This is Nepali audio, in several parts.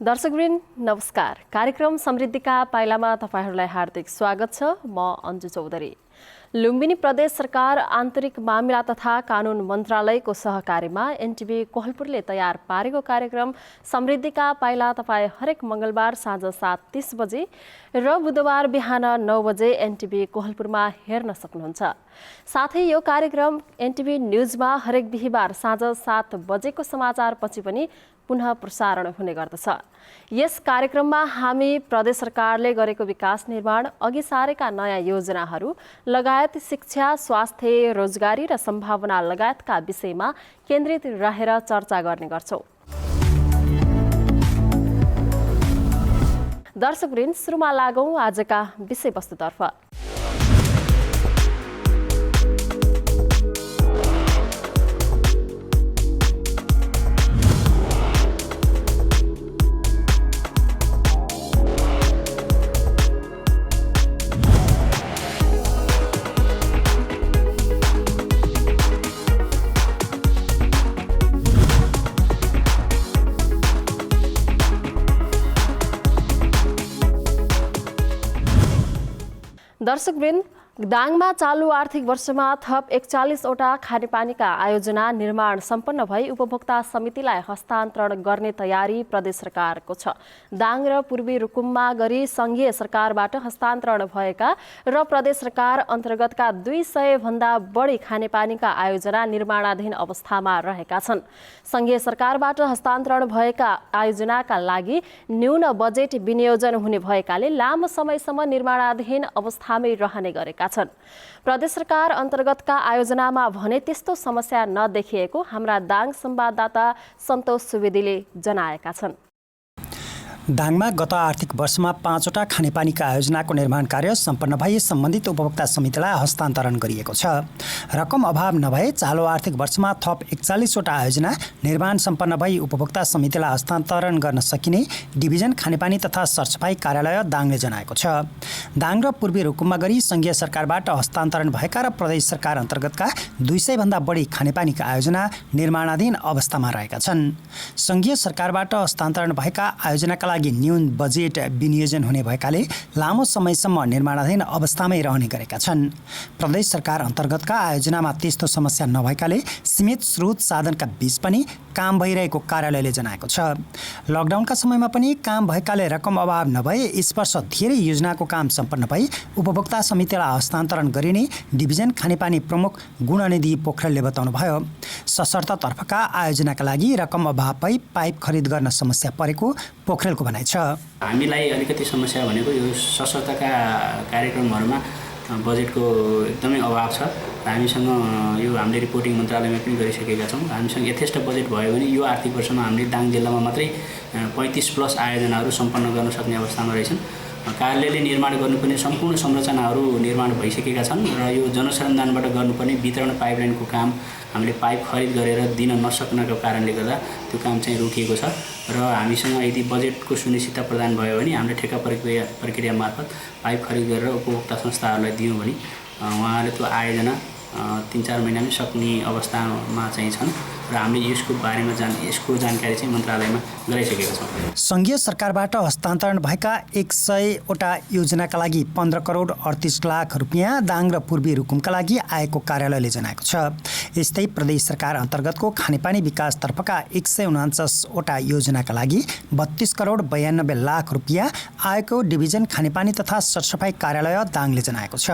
दर्शकवृन्द नमस्कार। कार्यक्रम समृद्धिका पाइलामा तपाईहरुलाई हार्दिक स्वागत छ। म अन्जु चौधरी। लुम्बिनी प्रदेश सरकार आन्तरिक मामिला तथा कानुन मन्त्रालयको सहकार्यमा एनटिभी कोहलपुरले तयार पारेको कार्यक्रम समृद्धिका पाइला तपाईं हरेक मंगलबार साँझ 7:30 बजे र बुधबार बिहान 9 बजे एनटिभी कोहलपुरमा हेर्न सक्नुहुन्छ। साथै यो कार्यक्रम एनटिभी न्यूजमा हरेक बिहीबार साँझ 7 बजेको समाचारपछि पनि पुनः प्रसारण हुने गर्दछ। यस कार्यक्रममा हामी प्रदेश सरकारले गरेको विकास निर्माण, अघि सारेका नयाँ योजनाहरू लगायत शिक्षा, स्वास्थ्य, रोजगारी र सम्भावना लगायतका विषयमा केन्द्रित रहेर चर्चा गर्ने गर्छौं। दर्शकवृन्द, सुरुमा लागौं आजका विषयवस्तुतर्फ। दर्शकवृन्द, दाङमा चालु आर्थिक वर्षमा थप 41वटा खानेपानीका आयोजना निर्माण सम्पन्न भई उपभोक्ता समितिलाई हस्तान्तरण गर्ने तयारी प्रदेश सरकारको छ। दाङ र पूर्वी रुकुममा गरी संघीय सरकारबाट हस्तान्तरण भएका र प्रदेश सरकार अन्तर्गतका 200 भन्दा बढी खानेपानीका आयोजना निर्माणाधीन अवस्थामा रहेका छन्। संघीय सरकारबाट हस्तान्तरण भएका आयोजनाका लागि न्यून बजेट विनियोजन हुने भएकाले लामो समयसम्म निर्माणाधीन अवस्थामै रहने गरेका छन्। प्रदेश सरकार अन्तर्गतका आयोजनामा भने त्यस्तो समस्या नदेखिएको हाम्रा दाङ संवाददाता सन्तोष सुवेदीले जनाएका छन्। दाङमा गत आर्थिक वर्षमा 5वटा खानेपानीका आयोजनाको निर्माण कार्य सम्पन्न भई सम्बन्धित उपभोक्ता समितिलाई हस्तान्तरण गरिएको छ। रकम अभाव नभए चालु आर्थिक वर्षमा थप 41वटा आयोजना निर्माण सम्पन्न भई उपभोक्ता समितिलाई हस्तान्तरण गर्न सकिने डिभिजन खानेपानी तथा सरसफाई कार्यालय दाङले जनाएको छ। दाङ र पूर्वी रुकुममा गरी संघीय सरकारबाट हस्तान्तरण भएका र प्रदेश सरकार अन्तर्गतका 200 भन्दा बढी खानेपानीका आयोजना निर्माणाधीन अवस्थामा रहेका छन्। संघीय सरकारबाट हस्तान्तरण भएका आयोजनाका लागि न्यून बजेट विनियोजन हुने भएकाले लामो समयसम्म निर्माणाधीन अवस्थामै रहने गरेका छन्। प्रदेश सरकार अन्तर्गतका आयोजनामा त्यस्तो समस्या नभएकाले सीमित स्रोत साधनका बीच पनि काम भइरहेको कार्यालयले जनाएको छ। लकडाउनका समयमा पनि काम भएकाले रकम अभाव नभए यस वर्ष धेरै योजनाको काम सम्पन्न भई उपभोक्ता समितिलाई हस्तान्तरण गरिने डिभिजन खानेपानी प्रमुख गुणनिधि पोखरेलले बताउनुभयो। सशर्त तर्फका आयोजनाका लागि रकम अभाव भई पाइप खरिद गर्न समस्या परेको पोखरेलको भनाइ छ। हामीलाई अलिकति समस्या भनेको यो सशर्तका कार्यक्रमहरूमा बजेटको एकदमै अभाव छ। हामीसँग यो हामीले रिपोर्टिङ मन्त्रालयमा पनि गरिसकेका छौँ। हामीसँग यथेष्ट बजेट भयो भने यो आर्थिक वर्षमा हामीले दाङ जिल्लामा मात्रै 35+ आयोजनाहरू सम्पन्न गर्न सक्ने अवस्थामा रहेछन्। कार्यालयले निर्माण गर्नुपर्ने सम्पूर्ण संरचनाहरू निर्माण भइसकेका छन् र यो जनसरञ्जानबाट गर्नुपर्ने वितरण पाइपलाइनको काम हामीले पाइप खरिद गरेर दिन नसक्नको कारणले गर्दा त्यो काम चाहिँ रोकिएको छ र हामीसँग यदि बजेटको सुनिश्चितता प्रदान भयो भने हामीले ठेक्का प्रक्रिया मार्फत पाइप खरिद गरेर उपभोक्ता संस्थाहरूलाई दियौँ भने उहाँहरूले त्यो आयोजना 3-4 महिनामै सक्ने अवस्थामा चाहिँ छन् र हामीले यसको बारेमा यसको जानकारी चाहिँ मन्त्रालयमा गराइसकेका छौँ। संघीय सरकारबाट हस्तान्तरण भएका 100वटा योजनाका लागि 15 करोड 38 लाख रुपियाँ दाङ र पूर्वी रुकुमका लागि आएको कार्यालयले जनाएको छ। यस्तै प्रदेश सरकार अन्तर्गतको खानेपानी विकासतर्फका 149वटा योजनाका लागि 32 करोड 92 लाख रुपियाँ आएको डिभिजन खानेपानी तथा सरसफाई कार्यालय दाङले जनाएको छ।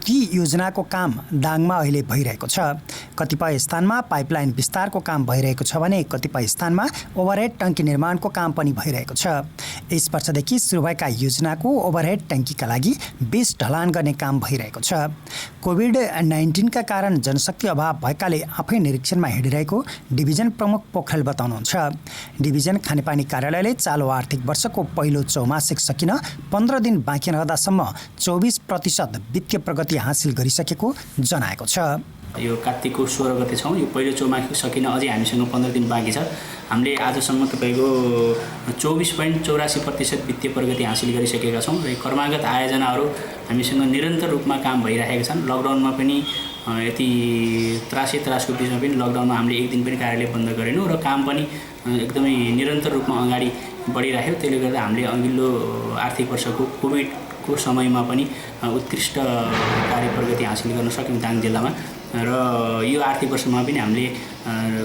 ती योजनाको काम दाङमा अहिले भइरहेको छ। कतिपय स्थानमा पाइपलाइन विस्तारको काम भइरहेको छ भने कतिपय स्थानमा ओभरहेड टङ्की निर्माणको काम पनि भइरहेको छ। यस वर्षदेखि सुरु भएका योजनाको ओभरहेड टङ्कीका लागि बेस ढलान गर्ने काम भइरहेको छ। कोभिड-19 का कारण जनशक्ति अभाव भएकाले आफै निरीक्षणमा हिँडिरहेको डिभिजन प्रमुख पोखरेल बताउनुहुन्छ। डिभिजन खानेपानी कार्यालयले चालु आर्थिक वर्षको पहिलो चौमासिक सकिन 15 दिन बाँकी रहँदासम्म 24% वित्तीय प्रगति हासिल गरिसकेको जनाएको छ। यो कार्तिकको 16 गते छौँ। यो पहिलो चौमासिक सकिन अझै हामीसँग 15 दिन बाँकी छ। हामीले आजसम्म तपाईँको 24.84% वित्तीय प्रगति हासिल गरिसकेका छौँ र क्रमागत आयोजनाहरू हामीसँग निरन्तर रूपमा काम भइरहेका छन्। लकडाउनमा पनि यति त्रासको बिचमा पनि लकडाउनमा हामीले एक दिन पनि कार्यालय बन्द गरेनौँ र काम पनि एकदमै निरन्तर रूपमा अगाडि बढिराख्यो। त्यसले गर्दा हामीले अघिल्लो आर्थिक वर्षको कोभिडको समयमा पनि उत्कृष्ट कार्य प्रगति हासिल गर्न सक्यौँ दाङ जिल्लामा र यो आर्थिक वर्षमा पनि हामीले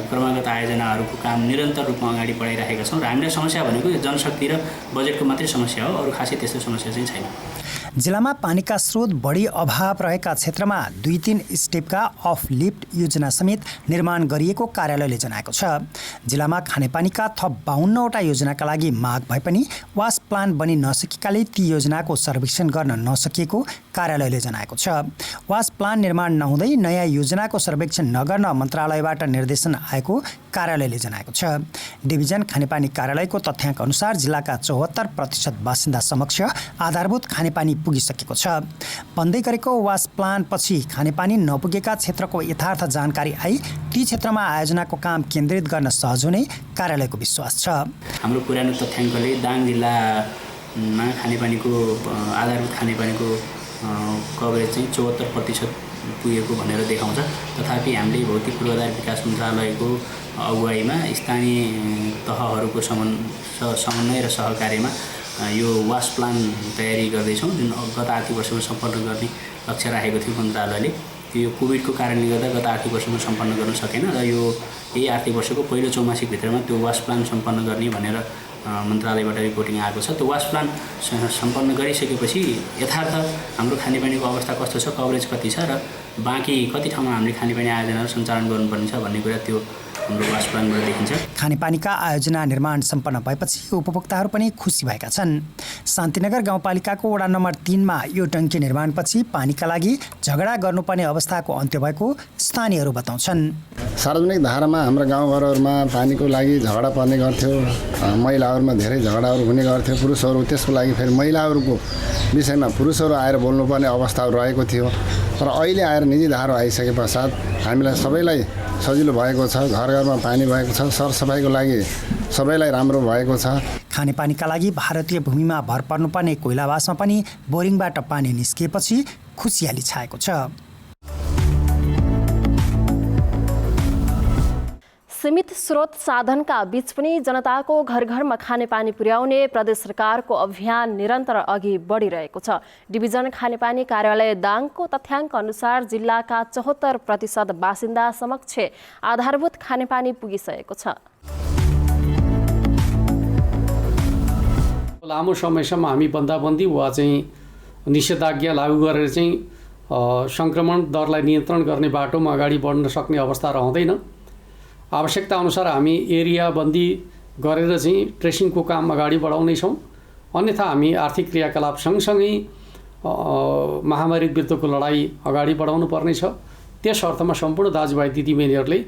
क्रमागत आयोजनाहरूको काम निरन्तर रूपमा अगाडि बढाइराखेका छौँ र हामीलाई समस्या भनेको जनशक्ति र बजेटको मात्रै समस्या हो, अरू खासै त्यस्तो समस्या चाहिँ छैन। जिल्लामा पानीका स्रोत बढी अभाव रहेका क्षेत्रमा 2-3 स्टेपका अफ लिफ्ट योजना समेत निर्माण गरिएको कार्यालयले जनाएको छ। जिल्लामा खानेपानीका थप 52वटा योजनाका लागि माग भए पनि वास प्लान बनि नसकेकाले ती योजनाको सर्वेक्षण गर्न नसकिएको कार्यालयले जनाएको छ। वास प्लान निर्माण नहुँदै नयाँ योजनाको सर्वेक्षण नगर्न मन्त्रालयबाट निर्देशन आएको कार्यालयले जनाएको छ। डिभिजन खानेपानी कार्यालयको तथ्याङ्क अनुसार जिल्लाका 74% बासिन्दा समक्ष आधारभूत खानेपानी पुगिसकेको छ। बन्दै गरेको वास प्लान पछि खानेपानी नपुगेका क्षेत्रको यथार्थ जानकारी आई ती क्षेत्रमा आयोजनाको काम केन्द्रित गर्न सहज हुने कार्यालयको विश्वास छ। हाम्रो पुरानो तथ्याङ्कले दाङ जिल्लामा खानेपानीको आधारभूत खानेपानीको कभरेज चाहिँ 74% पुगेको भनेर देखाउँछ। तथापि हामीले भौतिक पूर्वाधार विकास मन्त्रालयको अगुवाईमा स्थानीय तहहरूको समन्वय र सहकार्यमा यो वास प्लान तयारी गर्दैछौँ, जुन गत आर्थिक वर्षमा सम्पन्न गर्ने लक्ष्य राखेको थियो मन्त्रालयले। यो कोभिडको कारणले गर्दा गत आर्थिक वर्षमा सम्पन्न गर्न सकेन र यही आर्थिक वर्षको पहिलो चौमासिकभित्रमा त्यो वास प्लान सम्पन्न गर्ने भनेर मन्त्रालयबाट रिपोर्टिङ आएको छ। त्यो वास प्लान सम्पन्न गरिसकेपछि यथार्थ हाम्रो खानेपानीको अवस्था कस्तो छ, कभरेज कति छ र बाँकी कति ठाउँमा हामीले खानेपानी आयोजनाहरू सञ्चालन गर्नुपर्ने छ भन्ने कुरा त्यो हाम्रो वास प्लानबाट देखिन्छ। खानेपानीका आयोजना निर्माण सम्पन्न भएपछि उपभोक्ताहरू पनि खुसी भएका छन्। शान्तिनगर गाउँपालिकाको वडा नम्बर 3 मा यो टङ्की निर्माणपछि पानीका लागि झगडा गर्नुपर्ने अवस्थाको अन्त्य भएको स्थानीयहरू बताउँछन्। सार्वजनिक धारामा हाम्रो गाउँघरहरूमा पानीको लागि झगडा पर्ने गर्थ्यो, महिलाहरूमा धेरै झगडाहरू हुने गर्थ्यो। पुरुषहरू त्यसको लागि फेरि महिलाहरूको विषयमा पुरुषहरू आएर बोल्नुपर्ने अवस्थाहरू रहेको थियो। तर अहिले आएर निजी धारा आइसके पश्चात हामीलाई सबैलाई सजिलो भएको छ। घर घरमा पानी भएको छ, सरसफाइको लागि सबैलाई राम्रो भएको छ। खानेपानीका लागि भारतीय भूमिमा भर पर्नुपर्ने कोइलावासमा पनि बोरिङबाट पानी निस्किएपछि खुसियाली छाएको छ। सीमित स्रोत साधनका बीच पनि जनताको घर घरमा खानेपानी पुर्याउने प्रदेश सरकारको अभियान निरन्तर अघि बढिरहेको छ। डिभिजन खानेपानी कार्यालय दाङको तथ्याङ्क अनुसार जिल्लाका 74% बासिन्दा समक्ष आधारभूत खानेपानी पुगिसकेको छ। लामो समयसम्म हामी बन्दाबन्दी वा चाहिँ निषेधाज्ञा लागू गरेर चाहिँ सङ्क्रमण दरलाई नियन्त्रण गर्ने बाटोमा अगाडि बढ्न सक्ने अवस्था रहँदैन। आवश्यकता अनुसार हामी एरिया बन्दी गरेर चाहिँ ट्रेसिङको काम अगाडि बढाउनेछौँ। अन्यथा हामी आर्थिक क्रियाकलाप सँगसँगै महामारी विरुद्धको लडाइँ अगाडि बढाउनु पर्नेछ। त्यस अर्थमा सम्पूर्ण दाजुभाइ दिदीबहिनीहरूले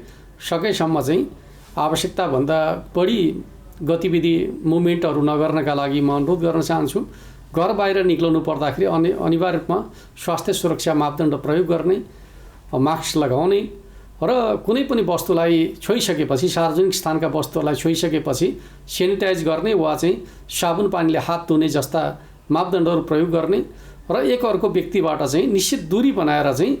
सकेसम्म चाहिँ आवश्यकताभन्दा बढी गतिविधि मुभमेन्टहरू नगर्नका लागि म अनुरोध गर्न चाहन्छु। घर बाहिर निक्लनु पर्दाखेरि अनिवार्य रूपमा स्वास्थ्य सुरक्षा मापदण्ड प्रयोग गर्ने, मास्क लगाउने र कुनै पनि वस्तुलाई छोइसकेपछि सार्वजनिक स्थानका वस्तुहरूलाई छोइसकेपछि सेनिटाइज गर्ने वा चाहिँ साबुन पानीले हात धुने जस्ता मापदण्डहरू प्रयोग गर्ने र एकअर्को व्यक्तिबाट चाहिँ निश्चित दूरी बनाएर चाहिँ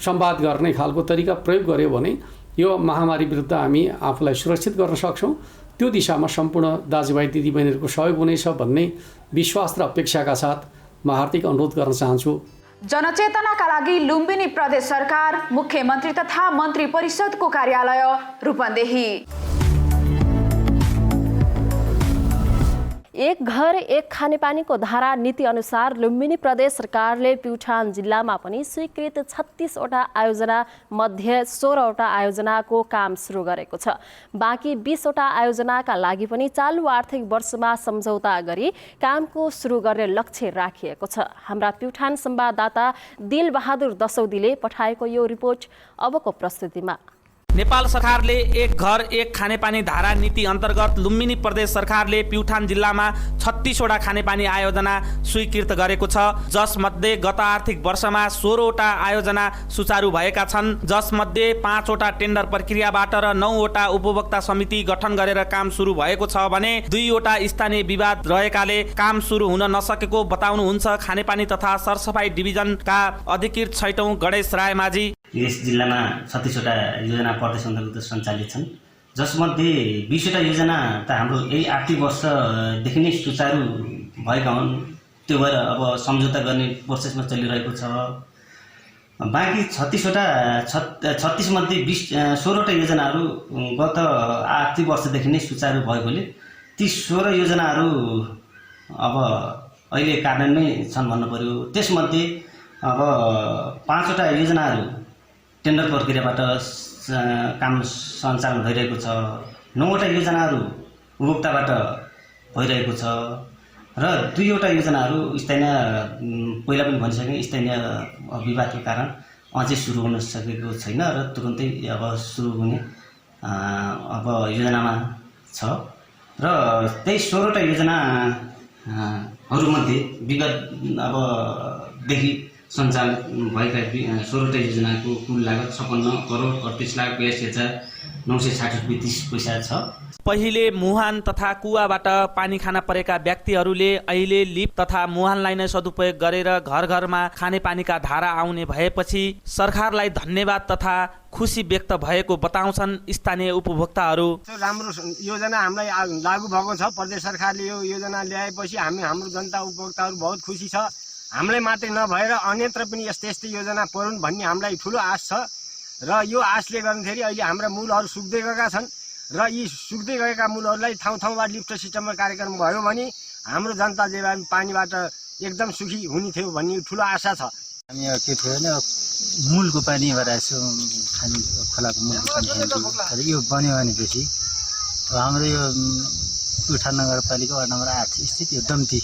संवाद गर्ने खालको तरिका प्रयोग गर्यो भने यो महामारी विरुद्ध हामी आफूलाई सुरक्षित गर्न सक्छौँ। त्यो दिशामा सम्पूर्ण दाजुभाइ दिदीबहिनीहरूको सहयोग हुनेछ भन्ने विश्वास र अपेक्षाका साथ म हार्दिक अनुरोध गर्न चाहन्छु। जनचेतनाका लागि लुम्बिनी प्रदेश सरकार मुख्यमन्त्री तथा मन्त्री परिषदको कार्यालय रूपन्देही। एक घर एक खानेपानीको धारा नीति अनुसार लुम्बिनी प्रदेश सरकारले प्युठान जिल्लामा पनि स्वीकृत 36वटा आयोजना मध्ये 16वटा आयोजनाको काम सुरु गरेको छ। बाँकी 20वटा आयोजनाका लागि पनि चालु आर्थिक वर्षमा सम्झौता गरी कामको सुरु गर्ने लक्ष्य राखिएको छ। हाम्रा प्युठान संवाददाता दिलबहादुर दसौदीले पठाएको यो रिपोर्ट अबको प्रस्तुतिमा। नेपाल सरकारले एक घर एक खानेपानी धारा नीति अन्तर्गत लुम्बिनी प्रदेश सरकारले प्युठान जिल्लामा 36वटा खानेपानी आयोजना स्वीकृत गरेको छ, जसमध्ये गत आर्थिक वर्षमा 16वटा आयोजना सुचारू भएका छन्, जसमध्ये 5वटा टेन्डर प्रक्रियाबाट र 9वटा उपभोक्ता समिति गठन गरेर काम सुरु भएको छ भने 2वटा स्थानीय विवाद रहेकाले काम सुरु हुन नसकेको बताउनुहुन्छ खानेपानी तथा सरसफाई डिभिजनका अधिकृत 6औं गणेश रायमाझी। यस जिल्लामा 36वटा योजना प्रदेश अन्तर्गत सञ्चालित छन्, जसमध्ये 20वटा योजना त हाम्रो यही आर्थिक वर्षदेखि नै सुचारू भएका हुन्। त्यो भएर अब सम्झौता गर्ने प्रोसेसमा चलिरहेको छ। बाँकी 36 मध्ये 16वटा योजनाहरू गत आर्थिक वर्षदेखि नै सुचारू भएकोले ती 16 योजनाहरू अब अहिले कार्यान्वयन नै छन् भन्नु पर्यो। त्यसमध्ये अब 5वटा योजनाहरू टेन्डर प्रक्रियाबाट काम सञ्चालन भइरहेको छ। 9वटा योजनाहरू उपभोक्ताबाट भइरहेको छ र 2वटा योजनाहरू स्थानीय पहिला पनि भनिसकेँ स्थानीय विवादको कारण अझै सुरु हुन सकेको छैन र तुरुन्तै अब सुरु हुने अब योजनामा छ र त्यही 16वटा योजनाहरूमध्ये विगत देखि सञ्चालन भएका 16वटा योजनाको कुल लागत 56,38,82,960 पैसा छ। पहिले मुहान तथा कुवाबाट पानी खान परेका व्यक्तिहरूले अहिले लिफ्ट तथा मुहानलाई नै सदुपयोग गरेर घर घरमा खानेपानीका धारा आउने भएपछि सरकारलाई धन्यवाद तथा खुसी व्यक्त भएको बताउँछन् स्थानीय उपभोक्ताहरू। राम्रो योजना हामीलाई लागू भएको छ। प्रदेश सरकारले यो योजना ल्याएपछि हाम्रो जनता उपभोक्ताहरू बहुत खुसी छ। हामीलाई मात्रै नभएर अन्यत्र पनि यस्तै योजना परुन् भन्ने हामीलाई ठुलो आश छ र यो आशले गर्दाखेरि अहिले हाम्रा मूलहरू सुक्दै गएका छन् र यी सुक्दै गएका मूलहरूलाई ठाउँबाट लिफ्ट सिस्टममा कार्यक्रम भयो भने हाम्रो जनता जे पानीबाट एकदम सुखी हुने थियो भन्ने ठुलो आशा छ। हामी के थियो भने मूलको पानी भएर यसो खाने खोलाको मूलको पानी खान्थ्यौँ। तर यो बन्यो भनेपछि हाम्रो यो प्युठान नगरपालिका वार्ड नम्बर 8 स्थित यो दम्ती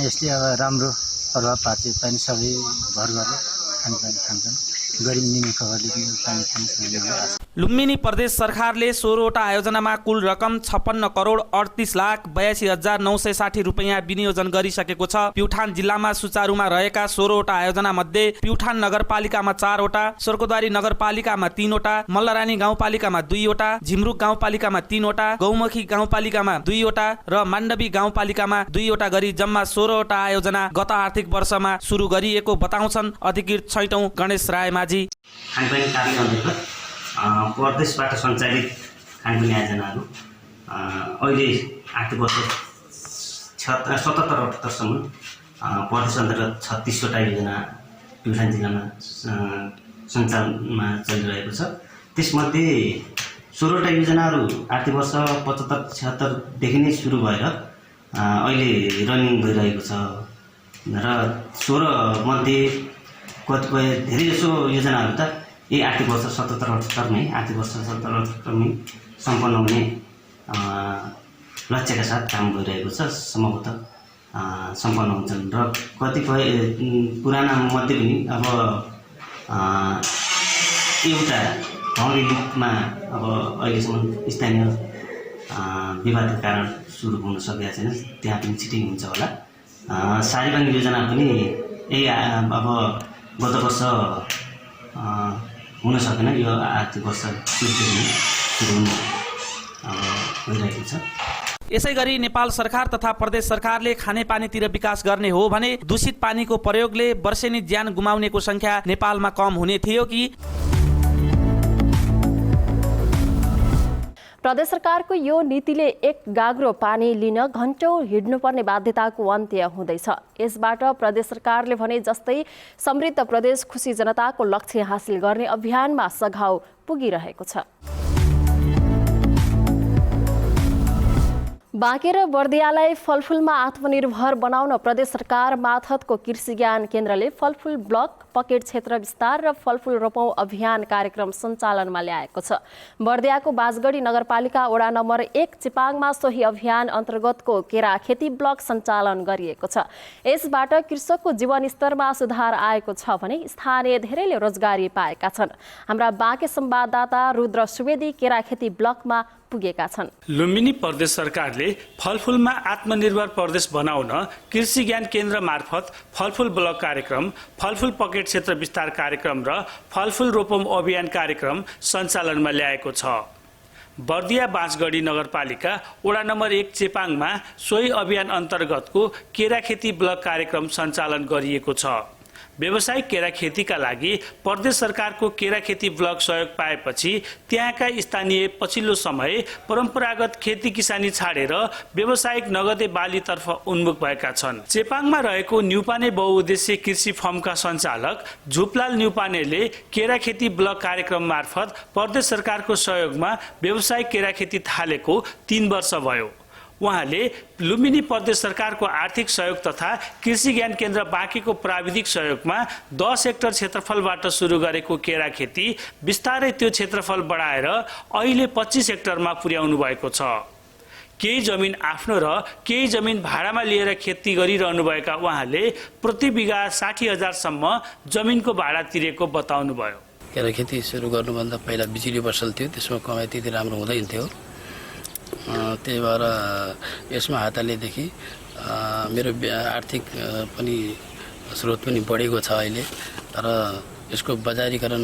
यसले अब राम्रो प्रभाव पार्छ। पानी सबै भर गरेर खानेपानी खान्छन्। गरिब निमुखहरूले पानी खान सक्दैन। लुम्बिनी प्रदेश सरकारले 16वटा आयोजनामा कुल रकम 56,38,82,960 रुपैयाँ विनियोजन गरिसकेको छ। प्युठान जिल्लामा सुचारूमा रहेका 16वटा आयोजना मध्ये प्युठान नगरपालिकामा 4वटा, स्वर्गद्वारी नगरपालिकामा 3वटा, मल्लरानी गाउँपालिकामा 2वटा, झिमरुक गाउँपालिकामा 3वटा, गौमुखी गाउँपालिकामा 2वटा र माण्डवी गाउँपालिकामा 2वटा गरी जम्मा 16वटा आयोजना गत आर्थिक वर्षमा सुरु गरिएको बताउँछन् अधिकृत छैटौं गणेश राय माझी। खानेपानी कार्यालय अन्तर्गत प्रदेशबाट सञ्चालित खानेपानी आयोजनाहरू अहिले आर्थिक वर्ष 77-78सम्म प्रदेश अन्तर्गत 36वटा योजना प्युठान जिल्लामा सञ्चालनमा चलिरहेको छ। त्यसमध्ये 16वटा योजनाहरू आर्थिक वर्ष 75-76देखि नै सुरु भएर अहिले रनिङ भइरहेको छ र 16 मध्ये कतिपय धेरैजसो योजनाहरू त यही आर्थिक वर्ष 77-78मै आर्थिक वर्ष 77-78मै सम्पन्न हुने लक्ष्यका साथ काम भइरहेको छ। सम्भवतः सम्पन्न हुन्छन् र कतिपय पुराना मध्ये पनि अब एउटा गाउँले लिफ्टमा अब अहिलेसम्म स्थानीय विवादका कारण सुरु हुन सकेको छैन। त्यहाँ पनि छिटै हुन्छ होला। सारीबाङ योजना पनि यही अब गत वर्ष हुन सकेन। यो आर्थिक वर्ष सुरु हुने भइरहेको छ। यसैगरी नेपाल सरकार तथा प्रदेश सरकारले खानेपानीतिर विकास गर्ने हो भने दूषित पानीको प्रयोगले वर्षेनी ज्यान गुमाउनेको संख्या नेपालमा कम हुने थियो कि प्रदेश सरकारको यो नीतिले एक गाग्रो पानी लिन घण्टौं हिँड्नुपर्ने बाध्यताको अन्त्य हुँदैछ। यसबाट प्रदेश सरकारले भने जस्तै समृद्ध प्रदेश खुसी जनताको लक्ष्य हासिल गर्ने अभियानमा सघाउ पुगिरहेको छ। बाँके र बर्दियालाई फलफुलमा आत्मनिर्भर बनाउन प्रदेश सरकार मार्फतको कृषि ज्ञान केन्द्रले फलफुल ब्लक पकेट क्षेत्र विस्तार र फलफुल रोपौँ अभियान कार्यक्रम सञ्चालनमा ल्याएको छ। बर्दियाको बाजगढी नगरपालिका वडा नम्बर 1 चिपाङमा सोही अभियान अन्तर्गतको केरा खेती ब्लक सञ्चालन गरिएको छ। यसबाट कृषकको जीवनस्तरमा सुधार आएको छ भने स्थानीय धेरैले रोजगारी पाएका छन्। हाम्रा बाँके संवाददाता रुद्र सुवेदी केरा खेती ब्लकमा पुगेका छन्। लुम्बिनी प्रदेश सरकारले फलफुलमा आत्मनिर्भर प्रदेश बनाउन कृषि ज्ञान केन्द्र मार्फत फलफुल ब्लक कार्यक्रम, फलफुल पकेट क्षेत्र विस्तार कार्यक्रम र फलफुल रोपौँ अभियान कार्यक्रम सञ्चालनमा ल्याएको छ। बर्दिया बाँसगढी नगरपालिका वडा नम्बर 1 चेपाङमा सोही अभियान अन्तर्गतको केरा खेती ब्लक कार्यक्रम सञ्चालन गरिएको छ। व्यावसायिक केरा खेतीका लागि प्रदेश सरकारको केरा खेती ब्लक सहयोग पाएपछि त्यहाँका स्थानीय पछिल्लो समय परम्परागत खेती किसानी छाडेर व्यावसायिक नगदे बालीतर्फ उन्मुख भएका छन्। चेपाङमा रहेको न्युपाने बहुउद्देश्य कृषि फर्मका सञ्चालक झुपलाल न्युपानेले केरा खेती ब्लक कार्यक्रम मार्फत प्रदेश सरकारको सहयोगमा व्यावसायिक केरा खेती थालेको 3 वर्ष भयो। उहाँले लुम्बिनी प्रदेश सरकारको आर्थिक सहयोग तथा कृषि ज्ञान केन्द्र बाँकीको प्राविधिक सहयोगमा 10 हेक्टर क्षेत्रफलबाट सुरु गरेको केरा खेती बिस्तारै त्यो क्षेत्रफल बढाएर अहिले 25 हेक्टरमा पुर्याउनु भएको छ। केही जमिन आफ्नो र केही जमिन भाडामा लिएर खेती गरिरहनुभएका उहाँले प्रति बिघा 60,000 सम्म जमिनको भाडा तिरेको बताउनुभयो। केरा खेती सुरु गर्नुभन्दा पहिला बिजुली बसल थियो, त्यसमा कमाइ त्यति राम्रो हुँदैन थियो। त्यही भएर यसमा हातहालीदेखि मेरो आर्थिक पनि स्रोत पनि बढेको छ अहिले। तर यसको बजारीकरण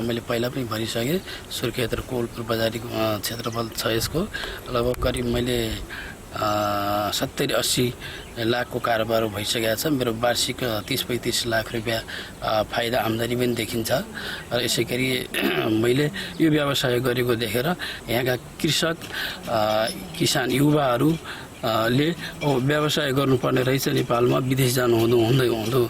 मैले पहिला पनि भनिसकेँ। सुर्खेत र कोलपुर बजारी क्षेत्रफल छ यसको। लगभग करिब मैले 70-80 लाखको कारोबार भइसकेको छ। मेरो वार्षिक 30-35 लाख रुपियाँ फाइदा आम्दानी पनि देखिन्छ। र यसै गरी मैले यो व्यवसाय गरेको देखेर यहाँका कृषक किसान युवाहरू ले व्यवसाय गर्नुपर्ने रहेछ। नेपालमा विदेश जानु हुँदो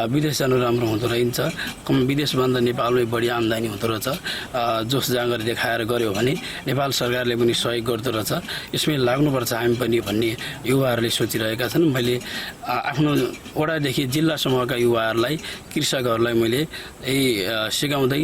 विदेश जानु राम्रो हुँदो रहन्छ। कम विदेशभन्दा नेपालमै बढी आम्दानी हुँदो रहेछ। जोस जाँगर देखाएर गऱ्यो भने नेपाल सरकारले पनि सहयोग गर्दो रहेछ। यसमै लाग्नुपर्छ हामी पनि भन्ने युवाहरूले सोचिरहेका छन्। मैले आफ्नो वडादेखि जिल्लासम्मका युवाहरूलाई कृषकहरूलाई मैले यही सिकाउँदै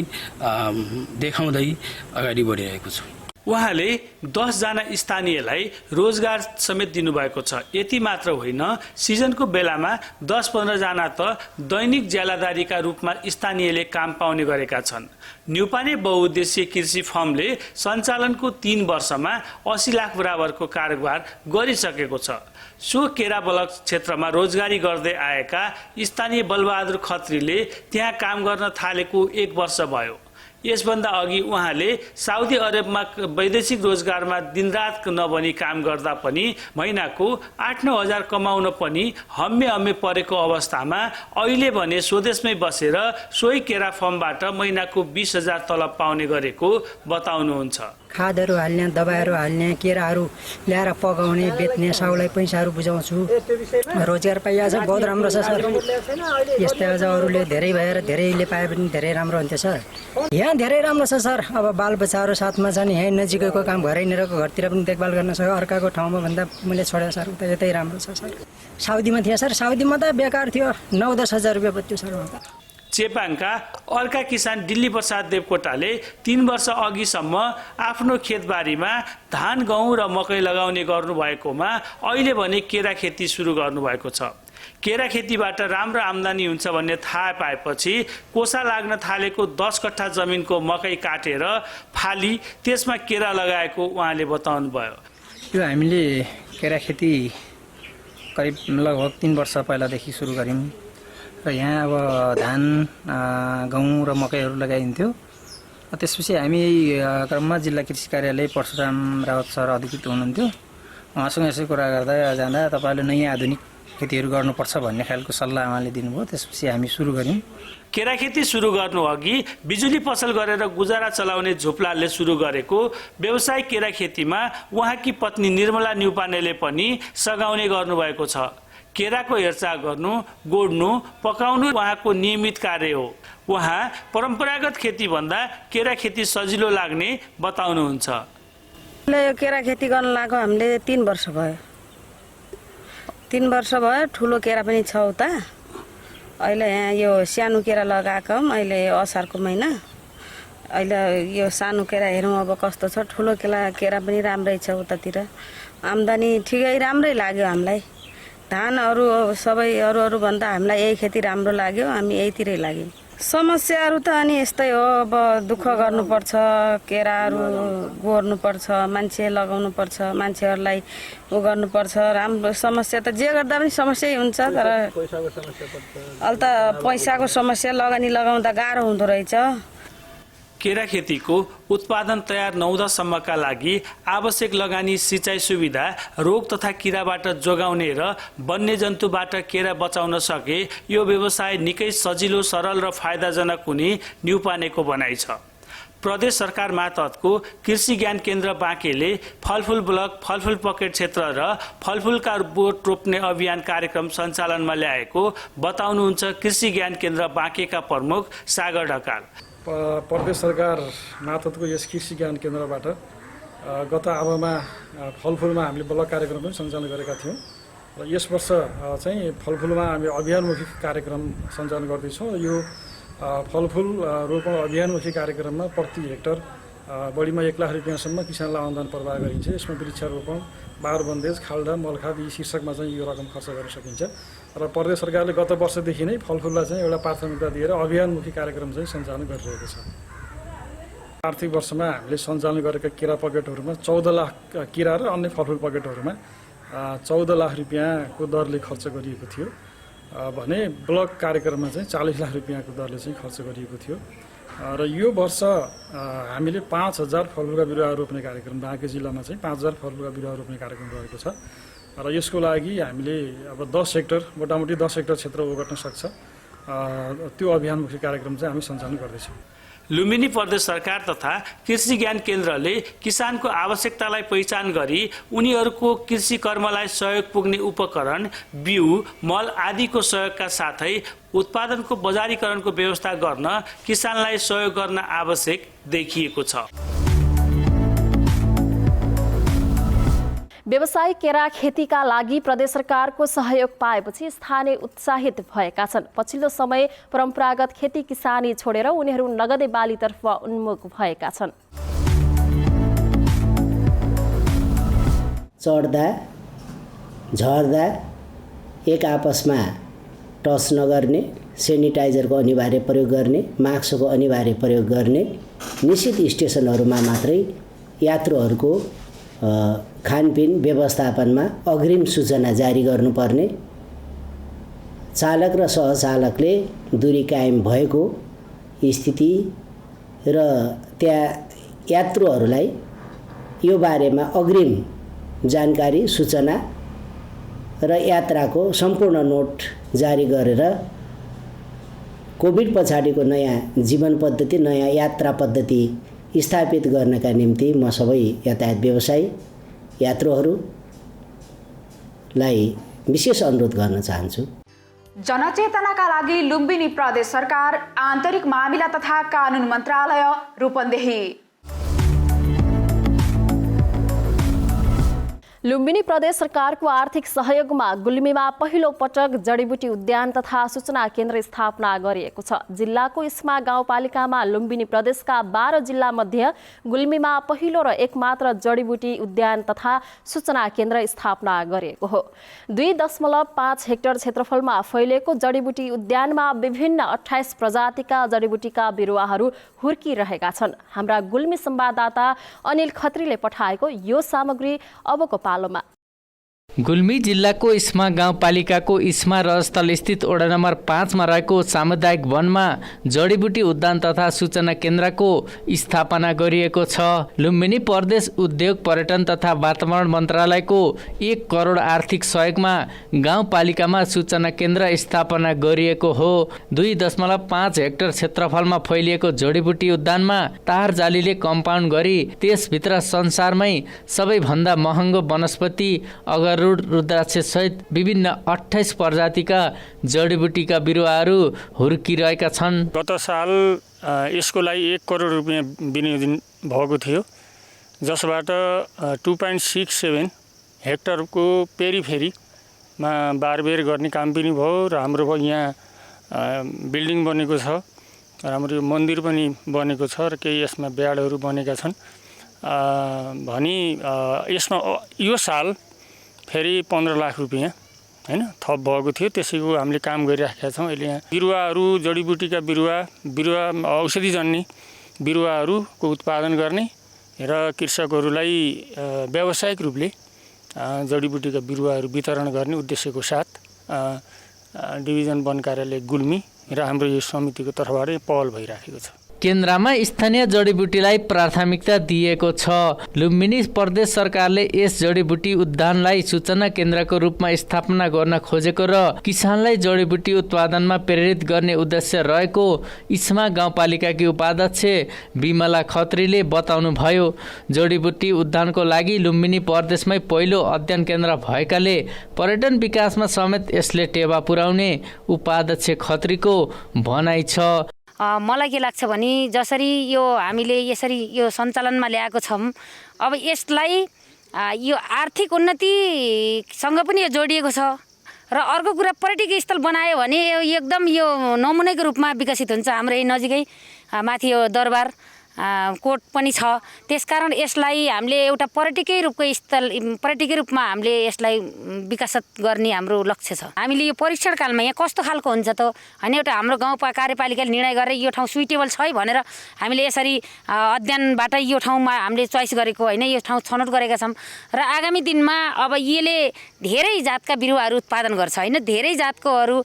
देखाउँदै अगाडि बढिरहेको छु। उहाँले 10 जना स्थानीयलाई रोजगार समेत दिनुभएको छ। यति मात्र होइन, सिजनको बेलामा 10-15 जना त दैनिक ज्यालादारीका रूपमा स्थानीयले काम पाउने गरेका छन्। न्युपाने बहुउद्देश्य कृषि फर्मले सञ्चालनको 3 वर्षमा 80 लाख बराबरको कारोबार गरिसकेको छ। सो केरा ब्लक क्षेत्रमा रोजगारी गर्दै आएका स्थानीय बलबहादुर खत्रीले त्यहाँ काम गर्न थालेको 1 वर्ष भयो। यसभन्दा अघि उहाँले साउदी अरबमा वैदेशिक रोजगारमा दिनरात नभनी काम गर्दा पनि महिनाको 8-9 हजार कमाउन पनि हम्मे परेको अवस्थामा अहिले भने स्वदेशमै बसेर सोही केरा फर्मबाट महिनाको 20,000 तलब पाउने गरेको बताउनुहुन्छ। खादहरू हाल्ने, दबाईहरू हाल्ने, केराहरू ल्याएर पकाउने, बेच्ने, साउलाई पैसाहरू बुझाउँछु। रोजगार पाइएको छ, बहुत राम्रो छ सर। यस्तै अझ अरूले धेरै भएर धेरैले पाए पनि धेरै राम्रो हुन्थ्यो सर। यहाँ धेरै राम्रो छ सर। अब बालबच्चाहरू साथमा छन्, यहीँ नजिकैको काम घरैनिरको घरतिर पनि देखभाल गर्न सक्यो। अर्काको ठाउँमा भन्दा मैले छोडेँ सर, उता यतै राम्रो छ सर। साउदीमा थिएँ सर, साउदीमा त बेकार थियो, 9-10 हजार रुपियाँ बत्यो सर। चेपाङका अर्का किसान दिल्ली प्रसाद देवकोटाले 3 वर्ष अघिसम्म आफ्नो खेतबारीमा धान, गहुँ र मकै लगाउने गर्नुभएकोमा अहिले भने केरा खेती सुरु गर्नुभएको छ। केरा खेतीबाट राम्रो आम्दानी हुन्छ भन्ने थाहा पाएपछि कोसा लाग्न थालेको 10 कट्ठा जमिनको मकै काटेर फाली त्यसमा केरा लगाएको उहाँले बताउनुभयो। यो हामीले केरा खेती करिब लगभग 3 वर्ष पहिलादेखि सुरु गऱ्यौँ र यहाँ अब धान, गहुँ र मकैहरू लगाइन्थ्यो। त्यसपछि हामी क्रममा जिल्ला कृषि कार्यालय परशुराम रावत सर अधिकृत हुनुहुन्थ्यो। उहाँसँग यसो कुरा गर्दा जाँदा तपाईँले नयाँ आधुनिक खेतीहरू गर्नुपर्छ भन्ने खालको सल्लाह उहाँले दिनुभयो। त्यसपछि हामी सुरु गऱ्यौँ। केरा खेती सुरु गर्नु अघि बिजुली पसल गरेर गुजारा चलाउने झुपलालले सुरु गरेको व्यवसायिक केरा खेतीमा उहाँकी पत्नी निर्मला न्युपानेले पनि सघाउने गर्नुभएको छ। केराको हेरचाह गर्नु, गोड्नु, पकाउनु उहाँको नियमित कार्य हो। उहाँ परम्परागत खेती भन्दा केरा खेती सजिलो लाग्ने बताउनुहुन्छ। यो केरा खेती गर्न लागेको हामीले 3 वर्ष भयो। 3 वर्ष भयो। ठुलो केरा पनि छ उता। अहिले यहाँ यो सानो केरा लगाएको अहिले असारको महिना। अहिले यो सानो केरा हेरौँ अब कस्तो छ। ठुलो केरा पनि राम्रै छ उतातिर। आम्दानी ठिकै राम्रै लाग्यो हामीलाई। धान अरू सबै अरू भन्दा हामीलाई यही खेती राम्रो लाग्यो। हामी यहीतिरै लाग्यौँ। समस्याहरू त अनि यस्तै हो। अब दुःख गर्नुपर्छ, केराहरू गोड्नुपर्छ, मान्छे लगाउनुपर्छ, मान्छेहरूलाई उ गर्नुपर्छ। राम्रो समस्या त जे गर्दा पनि समस्यै हुन्छ। तर अहिले त पैसाको समस्या लगानी लगाउँदा गाह्रो हुँदो रहेछ। केरा खेतीको उत्पादन तयार नहुँदासम्मका लागि आवश्यक लगानी, सिँचाइ सुविधा, रोग तथा किराबाट जोगाउने र वन्यजन्तुबाट केरा बचाउन सके यो व्यवसाय निकै सजिलो, सरल र फाइदाजनक हुने न्युपानेको भनाइ छ। प्रदेश सरकार मातहतको कृषि ज्ञान केन्द्र बाँकेले फलफुल ब्लक, फलफुल पकेट क्षेत्र र फलफुलका बोट रोप्ने अभियान कार्यक्रम सञ्चालनमा ल्याएको बताउनुहुन्छ कृषि ज्ञान केन्द्र बाँकेका प्रमुख सागर ढकाल। प्रदेश सरकार मातहतको यस कृषि ज्ञान केन्द्रबाट गत आबोमा फलफुलमा हामीले ब्लक कार्यक्रम पनि सञ्चालन गरेका थियौँ र यस वर्ष चाहिँ फलफुलमा हामी अभियानमुखी कार्यक्रम सञ्चालन गर्दैछौँ। यो फलफुल रोपण अभियानमुखी कार्यक्रममा प्रति हेक्टर बढीमा 1 लाख रुपियाँसम्म किसानलाई अनुदान प्रवाह गरिन्छ। यसमा वृक्षारोपण, बार बन्देज, खाल्डा, मलखाद यी शीर्षकमा चाहिँ यो रकम खर्च गर्न सकिन्छ र प्रदेश सरकारले गत वर्षदेखि नै फलफुललाई चाहिँ एउटा प्राथमिकता दिएर अभियानमुखी कार्यक्रम चाहिँ सञ्चालन गरिरहेको छ। आर्थिक वर्षमा हामीले सञ्चालन गरेका केरा पकेटहरूमा 14 लाख केरा र अन्य फलफुल पकेटहरूमा 14 लाख रुपियाँको दरले खर्च गरिएको थियो भने ब्लक कार्यक्रममा चाहिँ 40 लाख रुपियाँको दरले चाहिँ खर्च गरिएको थियो र यो वर्ष हामीले 5000 फलफुलका बिरुवा रोप्ने कार्यक्रम, बाँके जिल्लामा चाहिँ 5000 फलफुलका बिरुवा रोप्ने कार्यक्रम रहेको छ र यसको लागि हामीले अब 10 हेक्टर, मोटामोटी 10 हेक्टर क्षेत्र ओगट्न सक्छ त्यो अभियानमुखी कार्यक्रम चाहिँ हामी सञ्चालन गर्दैछौँ। लुम्बिनी प्रदेश सरकार तथा कृषि ज्ञान केन्द्रले किसानको आवश्यकतालाई पहिचान गरी उनीहरूको कृषि कर्मलाई सहयोग पुग्ने उपकरण, बिउ, मल आदिको सहयोगका साथै उत्पादनको बजारीकरणको व्यवस्था गर्न किसानलाई सहयोग गर्न आवश्यक देखिएको छ। व्यवसायिक केरा खेतीका लागि प्रदेश सरकारको सहयोग पाएपछि स्थानीय उत्साहित भएका छन्। पछिल्लो समय परम्परागत खेती किसानी छोडेर उनीहरू नगदे बालीतर्फ उन्मुख भएका छन्। चढ्दा झर्दा एक आपसमा टच नगर्ने, सेनिटाइजरको अनिवार्य प्रयोग गर्ने, मास्कको अनिवार्य प्रयोग गर्ने, निश्चित स्टेसनहरूमा मात्रै यात्रुहरूको खानपिन व्यवस्थापनमा अग्रिम सूचना जारी गर्नुपर्ने, चालक र सहचालकले दूरी कायम भएको स्थिति र त्यहाँ यात्रुहरूलाई यो बारेमा अग्रिम जानकारी, सूचना र यात्राको सम्पूर्ण नोट जारी गरेर कोभिड पछाडिको नयाँ जीवन पद्धति, नयाँ यात्रा पद्धति स्थापित गर्नका निम्ति म सबै यातायात व्यवसायी यात्रुहरूलाई विशेष अनुरोध गर्न चाहन्छु। जनचेतनाका लागि लुम्बिनी प्रदेश सरकार, आन्तरिक मामिला तथा कानुन मन्त्रालय, रूपन्देही। लुम्बिनी प्रदेश सरकारको आर्थिक सहयोगमा गुल्मीमा पहिलो पटक जडीबुटी उद्यान तथा सूचना केन्द्र स्थापना गरिएको छ। जिल्लाको इस्मा गाउँपालिकामा लुम्बिनी प्रदेशका 12 जिल्ला मध्ये गुल्मीमा पहिलो र एकमात्र जडीबुटी उद्यान तथा सूचना केन्द्र स्थापना गरिएको हो। 2.5 हेक्टर क्षेत्रफलमा फैलिएको जडीबुटी उद्यानमा विभिन्न 28 प्रजातिका जडीबुटीका बिरुवाहरू हुर्किरहेका छन्। हाम्रा गुल्मी संवाददाता अनिल खत्रीले पठाएको यो सामग्री अबको पालोमा। गुल्मी जिल्लाको इस्मा गाउँपालिकाको इस्मा रजस्थल स्थित वडा नम्बर 5 मा रहेको सामुदायिक वनमा जडीबुटी उद्यान तथा सूचना केन्द्रको स्थापना गरिएको छ। लुम्बिनी प्रदेश उद्योग, पर्यटन तथा वातावरण मन्त्रालयको 1 करोड आर्थिक सहयोगमा गाउँपालिकामा सूचना केन्द्र स्थापना गरिएको हो। 2.5 हेक्टर क्षेत्रफलमा फैलिएको जडीबुटी उद्यानमा तार जालीले कम्पाउन्ड गरी त्यसभित्र संसारमै सबैभन्दा महँगो वनस्पति अगर रुद्राक्ष सहित विभिन्न 28 प्रजातिका जडीबुटीका बिरुवाहरू हुर्किरहेका छन्। गत साल यसको लागि 1 करोड रुपियाँ विनियोजन भएको थियो, जसबाट 2.67 हेक्टरको पेरिफेरीमा बारबेर गर्ने काम पनि भयो र हाम्रो यहाँ बिल्डिङ बनेको छ, हाम्रो मन्दिर पनि बनेको छ र केही यसमा ब्याडहरू बनेका छन्। भनी यसमा यो साल फेरि 15 लाख रुपियाँ हैन थप भएको थियो, त्यसैको हामीले काम गरिराखेका छौँ। अहिले यहाँ बिरुवाहरू, जडीबुटीका बिरुवा औषधिजन्य बिरुवाहरूको उत्पादन गर्ने र कृषकहरूलाई व्यावसायिक रूपले जडीबुटीका बिरुवाहरू वितरण गर्ने उद्देश्यको साथ डिभिजन वन कार्यालय गुल्मी र हाम्रो यो समितिको तर्फबाट पहल भइराखेको छ। केन्द्रमा स्थानीय जडीबुटीलाई प्राथमिकता दिएको छ। लुम्बिनी प्रदेश सरकारले यस जडीबुटी उद्यानलाई सूचना केन्द्रको रूपमा स्थापना गर्न खोजेको र किसानलाई जडीबुटी उत्पादनमा प्रेरित गर्ने उद्देश्य रहेको इस्मा गाउँपालिकाकी उपाध्यक्ष बिमला खत्रीले बताउनुभयो। जडीबुटी उद्यानको लागि लुम्बिनी प्रदेशमै पहिलो अध्ययन केन्द्र भएकाले पर्यटन विकासमा समेत यसले टेवा पुर्याउने उपाध्यक्ष खत्रीको भनाइ छ। मलाई के लाग्छ भने जसरी यो हामीले यसरी यो सञ्चालनमा ल्याएको छौँ, अब यसलाई यो आर्थिक उन्नतिसँग पनि यो जोडिएको छ र अर्को कुरा पर्यटकीय स्थल बनायो भने एकदम यो नमुनाको रूपमा विकसित हुन्छ। हाम्रो यही नजिकै माथि यो दरबार कोट पनि छ। त्यसकारण यसलाई हामीले एउटा पर्यटकीय रूपमा हामीले यसलाई विकसित गर्ने हाम्रो लक्ष्य छ। हामीले यो परीक्षण कालमा यहाँ कस्तो खालको हुन्छ त होइन, एउटा हाम्रो गाउँ कार्यपालिकाले निर्णय गरेर यो ठाउँ सुइटेबल छ है भनेर हामीले यसरी अध्ययनबाट यो ठाउँमा हामीले चोइस गरेको होइन, यो ठाउँ छनौट गरेका छौँ र आगामी दिनमा अब यसले धेरै जातका बिरुवाहरू उत्पादन गर्छ होइन, धेरै जातकोहरू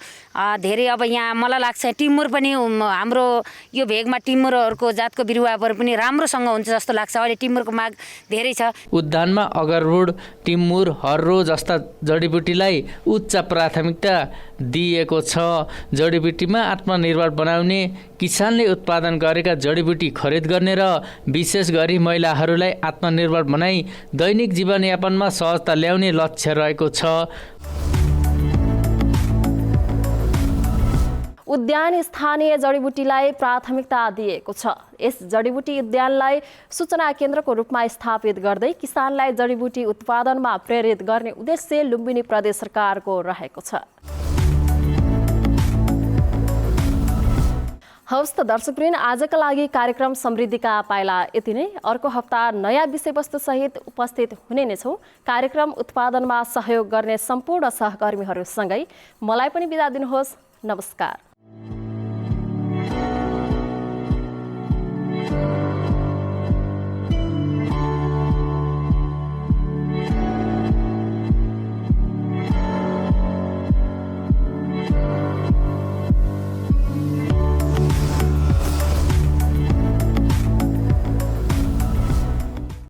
धेरै अब यहाँ मलाई लाग्छ टिमुर पनि हाम्रो यो भेगमा टिमुरहरूको जातको बिरुवा पनि राम्रोसँग हुन्छ जस्तो लाग्छ। अहिले टिमुरको माग धेरै छ। उद्यानमा अगरवुड, टिमुर, हर्रो जस्ता जडीबुटीलाई उच्च प्राथमिकता दिएको छ। जडीबुटीमा आत्मनिर्भर बनाउने, किसानले उत्पादन गरेका जडीबुटी खरिद गर्ने र विशेष गरी महिलाहरूलाई आत्मनिर्भर बनाई दैनिक जीवनयापनमा सहजता ल्याउने लक्ष्य रहेको छ। उद्यान स्थानीय जडीबुटीलाई प्राथमिकता दिएको छ। यस जडीबुटी उद्यानलाई सूचना केन्द्रको रूपमा स्थापित गर्दै किसानलाई जडीबुटी उत्पादनमा प्रेरित गर्ने उद्देश्य लुम्बिनी प्रदेश सरकारको रहेको छ। हवस् त दर्शकवृन्द, आजका लागि कार्यक्रम समृद्धिका पाइला यति नै। अर्को हप्ता नयाँ विषयवस्तु सहित उपस्थित हुने नै छौँ। कार्यक्रम उत्पादनमा सहयोग गर्ने सम्पूर्ण सहकर्मीहरूसँगै मलाई पनि बिदा दिनुहोस्। नमस्कार।